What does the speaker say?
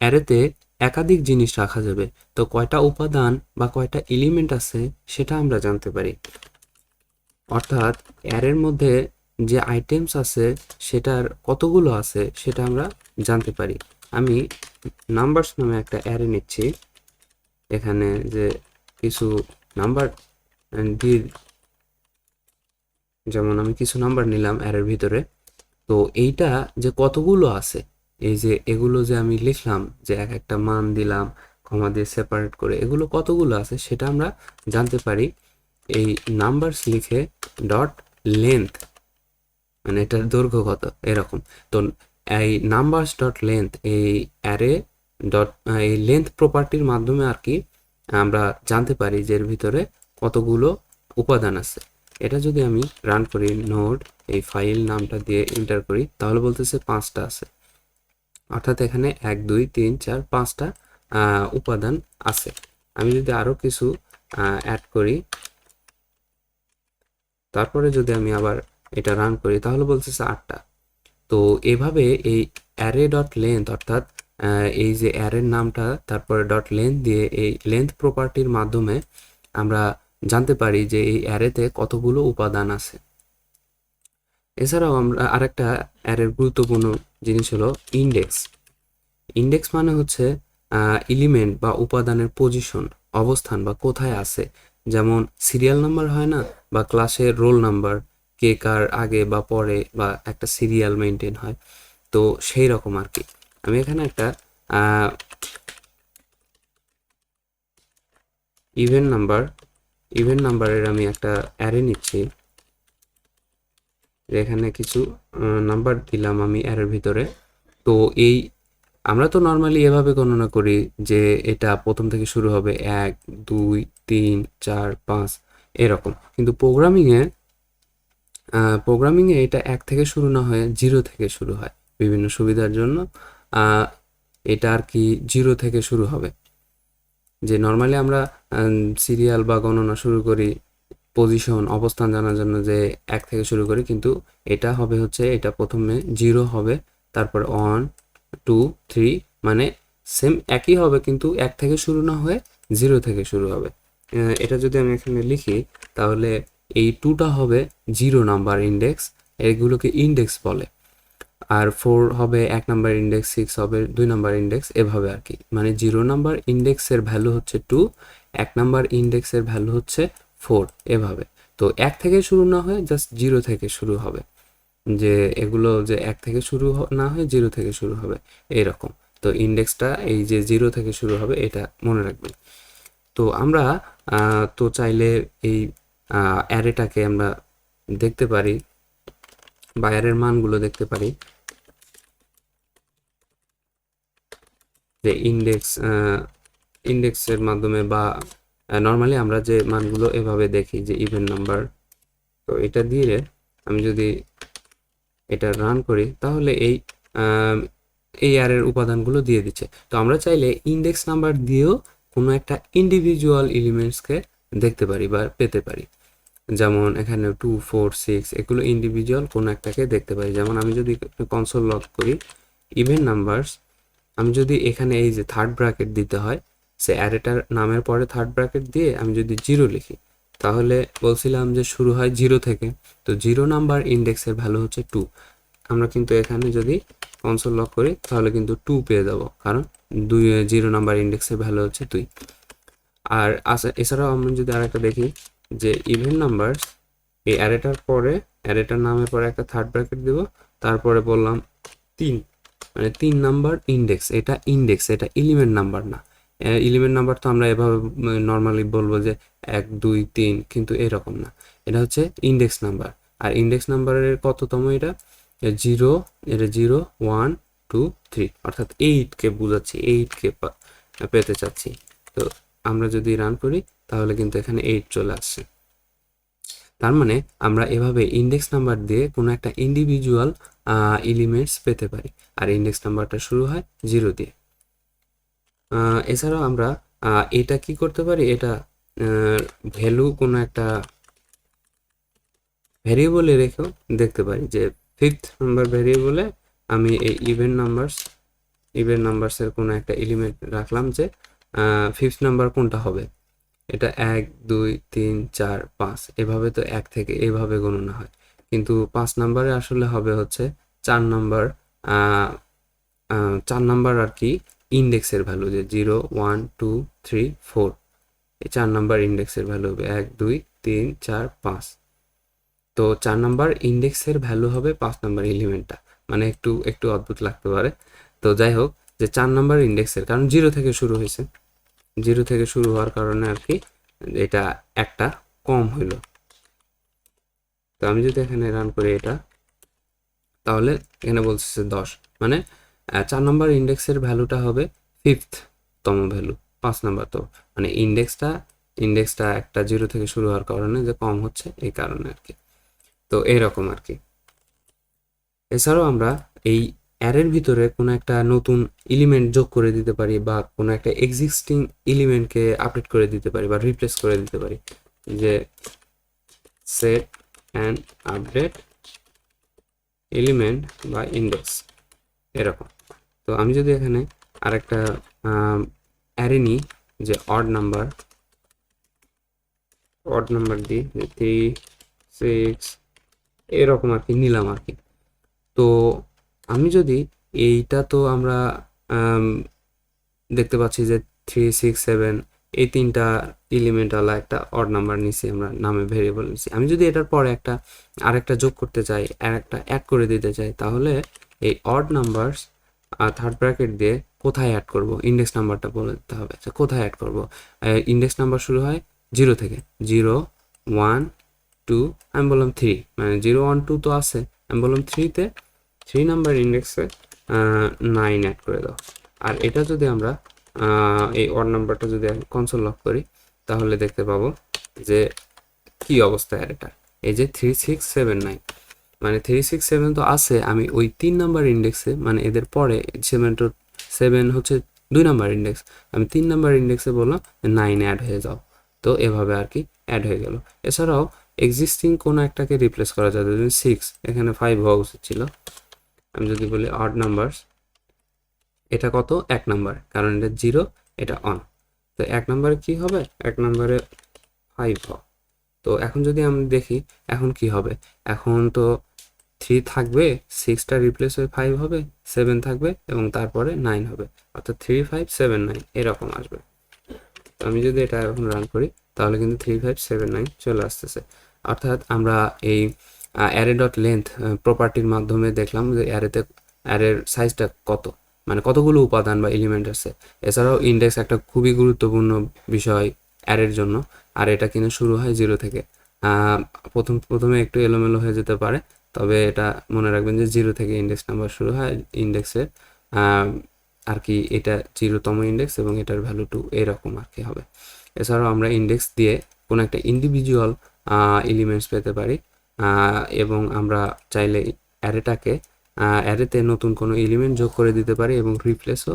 অ্যারেতে একাধিক জিনিস রাখা যাবে। তো কয়টা উপাদান বা কয়টা এলিমেন্ট আছে সেটা আমরা জানতে পারি। অর্থাৎ অ্যারের মধ্যে যে আইটেমস আছে সেটার কতগুলো আছে সেটা আমরা জানতে পারি। আমি নাম্বারস নামে একটা অ্যারে নিচ্ছি, এখানে যে কিছু নাম্বার দিয়ে, যেমন আমি কিছু নাম্বার নিলাম অ্যারের ভিতরে। তো এইটা যে কতগুলো আছে, এই যে এগুলো যে আমি লিখলাম, যে এক একটা মান দিলাম কমা দিয়ে সেপারেট করে, এগুলো কতগুলো আছে সেটা আমরা জানতে পারি এই নাম্বারস লিখে ডট লেন্থ, মানে এটার দৈর্ঘ্য কত এরকম। তো এই নাম্বারস ডট লেন্থ এই অ্যারে ডট এই লেন্থ প্রপার্টির মাধ্যমে আর কি আমরা জানতে পারি যে এর ভিতরে কতগুলো উপাদান আছে। এটা যদি আমি রান করি, নোড এই ফাইল নামটা দিয়ে এন্টার করি, তাহলে বলতেছে 5টা আছে। অর্থাৎ এখানে 1 2 3 4 5টা উপাদান আছে। আমি যদি আরো কিছু অ্যাড করি, তারপরে যদি আমি আবার এটা রান করি, তাহলে বলতেছে 8টা। তো এভাবে এই অ্যারে ডট লেন্থ, অর্থাৎ এই যে অ্যারের নামটা তারপরে ডট লেন্থ দিয়ে এই লেন্থ প্রপার্টির মাধ্যমে আমরা জানতে পারি যে এই অ্যারেতে কতগুলো উপাদান আছে। এছাড়াও আমরা আরেকটা অ্যারের গুরুত্বপূর্ণ জিনিস হলো ইন্ডেক্স। ইন্ডেক্স মানে হচ্ছে এলিমেন্ট বা উপাদানের পজিশন, অবস্থান বা কোথায় আছে। যেমন সিরিয়াল নাম্বার হয় না, বা ক্লাসের রোল নাম্বার, কে কার আগে বা পরে, বা একটা সিরিয়াল মেনটেন হয়। তো সেই রকম আর কি। আমি এখানে একটা ইভেন নাম্বারের আমি একটা অ্যারে নিচ্ছি, এখানে কিছু নাম্বার দিলাম আমি অ্যারের ভিতরে। তো এই আমরা তো নর্মালি এভাবে গণনা করি যে এটা প্রথম থেকে শুরু হবে 1 2 3 4 5 এরকম, কিন্তু প্রোগ্রামিংয়ে এটা 1 থেকে শুরু না হয়ে 0 থেকে শুরু হয়। বিভিন্ন সুবিধার জন্য আহ, এটা আর কি 0 থেকে শুরু হবে। যে নর্মালি আমরা সিরিয়াল বা গণনা শুরু করি পজিশন, অবস্থান জানার জন্য, যে 1 থেকে শুরু করি, কিন্তু এটা হবে হচ্ছে এটা প্রথমে 0 হবে, তারপর 1 2 3, মানে সেম একই হবে কিন্তু 1 থেকে শুরু না হয়ে 0 থেকে শুরু হবে। এটা যদি আমি এখানে লিখি, তাহলে এই 2টা হবে 0 নাম্বার ইন্ডেক্স, এগুলোকে ইন্ডেক্স বলে। আর 4 হবে 1 নাম্বার ইন্ডেক্স, 6 হবে 2 নাম্বার ইন্ডেক্স, এভাবে আর কি। মানে 0 নাম্বার ইন্ডেক্সের ভ্যালু হচ্ছে 2, 1 নাম্বার ইন্ডেক্সের ভ্যালু হচ্ছে 4, এভাবে। তো 1 থেকে শুরু না হয়ে জাস্ট 0 থেকে শুরু হবে, যে এগুলো যে 1 থেকে শুরু না হয়ে 0 থেকে শুরু হবে এরকম। তো ইন্ডেক্সটা এই যে 0 থেকে শুরু হবে, এটা মনে রাখবেন। তো আমরা তো চাইলে এই অ্যারেটাকে আমরা দেখতে পারি বা অ্যারের মানগুলো দেখতে পারি, যে ইন্ডেক্সের মাধ্যমে, বা নর্মালি আমরা যে মানগুলো এভাবে দেখি যে ইভেন নাম্বার। তো এটা দিয়ে আমি যদি এটা রান করি, তাহলে এই অ্যারের উপাদানগুলো দিয়ে দিচ্ছে। তো আমরা চাইলে ইন্ডেক্স নাম্বার দিয়েও কোনো একটা ইন্ডিভিজুয়াল এলিমেন্টসকে দেখতে পারি বা পেতে পারি। যেমন এখানে 2 4 6 এগুলো ইন্ডিভিজুয়াল কোনো একটাকে দেখতে পারি। যেমন আমি যদি কনসোল লগ করি, ইভেন নাম্বারস, আমি যদি এখানে এই যে থার্ড ব্র্যাকেট দিতে হয়, সে অ্যারেটার নামের পরে থার্ড ব্র্যাকেট দিয়ে আমি যদি 0 লিখি, তাহলে বলছিলাম যে শুরু হয় 0 থেকে। তো 0 নাম্বার ইন্ডেক্সের ভ্যালু হচ্ছে 2। আমরা কিন্তু এখানে যদি কনসোল লক করি, তাহলে কিন্তু 2 পেয়ে যাব, কারণ 0 নাম্বার ইন্ডেক্সের ভ্যালু হচ্ছে 2। আর এছাড়াও আমরা যদি আরেকটা দেখি, যে ইভেন নাম্বারস, এই অ্যারেটার নামের পরে একটা থার্ড ব্র্যাকেট দিব, তারপরে বললাম 3, মানে 3 নাম্বার ইন্ডেক্স। এটা ইন্ডেক্স, এটা এলিমেন্ট নাম্বার না। এলিমেন্ট নাম্বার তো আমরা এভাবে নর্মালি বলবো যে 1 2 3, কিন্তু এরকম না, এটা হচ্ছে ইন্ডেক্স নাম্বার। আর ইন্ডেক্স নাম্বারের কততম এটা? 0, এটা 0 1 2 3, অর্থাৎ 8কে বোঝাচ্ছি, 8কে পেতে চাচ্ছি। তো আমরা যদি রান করি, তাহলে কিন্তু এখানে 8 চলে আসছে। তার মানে আমরা এভাবে ইন্ডেক্স নাম্বার দিয়ে কোনো একটা ইন্ডিভিজুয়াল এলিমেন্টস পেতে পারি। আর ইন্ডেক্স নাম্বারটা শুরু হয় 0 দিয়ে। এছাড়াও আমরা এটা কি করতে পারি, এটা ভ্যালু কোনো একটা ভ্যারিয়েবলে রেখেও দেখতে পারি, যে 5th নাম্বার ভ্যারিয়েবলে আমি এই ইভেন নাম্বারস ইভেন নাম্বারসের কোনো একটা এলিমেন্ট রাখলাম যে 5th নাম্বার কোনটা হবে, এটা 1 2 3 4 5, এভাবে তো 1 থেকে এভাবে গণনা হয়, কিন্তু 5 নাম্বারে আসলে হবে হচ্ছে 4 নাম্বার, 4 নাম্বার আর কি ইন্ডেক্সের ভ্যালু, যে 0 1 2 3 4, এই 4 নাম্বার ইন্ডেক্সের ভ্যালু হবে 1 2 3 4 5। তো 4 নাম্বার ইন্ডেক্সের ভ্যালু হবে 5 নাম্বার এলিমেন্টটা, মানে একটু একটু অদ্ভুত লাগতে পারে। তো যাই হোক, যে 4 নাম্বার ইন্ডেক্সের, কারণ 0 থেকে শুরু হয়েছে, 0 থেকে শুরু হওয়ার কারণে আর কি এটা একটা কম হইল। তো আমি যদি এখানে রান করি এটা, তাহলে এখানে বলতেছে 10, মানে 4 নাম্বার ইন্ডেক্সের ভ্যালুটা হবে 5th তম ভ্যালু, 5 নাম্বার। তো মানে ইন্ডেক্সটা একটা 0 থেকে শুরু হওয়ার কারণে যে কম হচ্ছে, এই কারণে আর কি। তো এরকম আর কি। এছাড়াও আমরা এই অ্যারের ভিতরে কোনো একটা নতুন এলিমেন্ট যোগ করে দিতে পারি, বা কোনো একটা এক্সিস্টিং এলিমেন্টকে আপডেট করে দিতে পারি বা রিপ্লেস করে দিতে পারি, যে সেট অ্যান্ড আপডেট এলিমেন্ট বা ইন্ডেক্স, এরকম। তো আমি যদি এখানে আরেকটা অ্যারে নিই, যে অড নাম্বার দিই, যে 3 6 এরকম আর কি নিলাম আর কি। তো আমি যদি এইটা, তো আমরা দেখতে পাচ্ছি যে 3 6 7 এই তিনটা এলিমেন্টওয়ালা একটা অড নাম্বার নিছি, আমরা নামে ভেরিয়েবল নিছি। আমি যদি এটার পরে আরেকটা যোগ করতে চাই, আর একটা অ্যাড করে দিতে চাই, তাহলে এই অড নাম্বারস থার্ড ব্র্যাকেট দিয়ে কোথায় অ্যাড করব, ইন্ডেক্স নাম্বারটা বলে দিতে হবে যে কোথায় অ্যাড করব। ইন্ডেক্স নাম্বার শুরু হয় 0 থেকে, 0 1 2, আমি বললাম 3, মানে 0 1 2 তো আছে, আমি বললাম 3তে 3 নাম্বার ইন্ডেক্সে 9 অ্যাড করে দাও। আর এটা যদি আমরা এই অড নাম্বারটা যদি কনসোল লক করি, তাহলে দেখতে পাবো যে কি অবস্থা এটা, এই যে 3 6 7 9, মানে 3 6 7 তো আছে, আমি ওই 3 নাম্বার ইন্ডেক্সে, মানে এদের পরে 7 হচ্ছে 2 নাম্বার ইন্ডেক্স, আমি 3 নাম্বার ইন্ডেক্সে বললাম 9 অ্যাড হয়ে যাও। তো এভাবে আর কি অ্যাড হয়ে গেল। এছাড়াও এক্সিস্টিং কোনো একটাকে রিপ্লেস করা যায়, যদি 6 এখানে 5 হওয়া উচিত ছিল, আমি যদি বলি অড নাম্বারস, এটা কত, 1 নাম্বার, কারণ এটা 0, এটা অন। তো 1 নাম্বারে কি হবে, 1 নাম্বারে 5 হবে। তো এখন যদি আমি দেখি এখন কি হবে, এখন তো 3 থাকবে, 6টা রিপ্লেস হয়ে 5 হবে, 7 থাকবে এবং তারপরে 9 হবে, অর্থাৎ 3 5 7 9 এরকম আসবে। তো আমি যদি এটা এখন রান করি, তাহলে কিন্তু 3 5 7 9 চলে আসতেছে। অর্থাৎ আমরা এই অ্যারে ডট লেন্থ প্রপার্টির মাধ্যমে দেখলাম যে অ্যারের সাইজটা কত, মানে কতগুলো উপাদান বা এলিমেন্ট আছে। এছাড়াও ইন্ডেক্স একটা খুবই গুরুত্বপূর্ণ বিষয় অ্যারের জন্য, আর এটা কিন্তু শুরু হয় 0 থেকে। প্রথমে একটু এলোমেলো হয়ে যেতে পারে, তবে এটা মনে রাখবেন যে 0 থেকে ইন্ডেক্স নাম্বার শুরু হয় ইন্ডেক্সের, আর কি এটা 0তম ইন্ডেক্স এবং এটার ভ্যালু 2, এরকম আর কি হবে। এছাড়াও আমরা ইন্ডেক্স দিয়ে কোনো একটা ইন্ডিভিজুয়াল এলিমেন্টস পেতে পারি, এবং আমরা চাইলে অ্যারেতে নতুন কোনো এলিমেন্ট যোগ করে দিতে পারি এবং রিপ্লেসও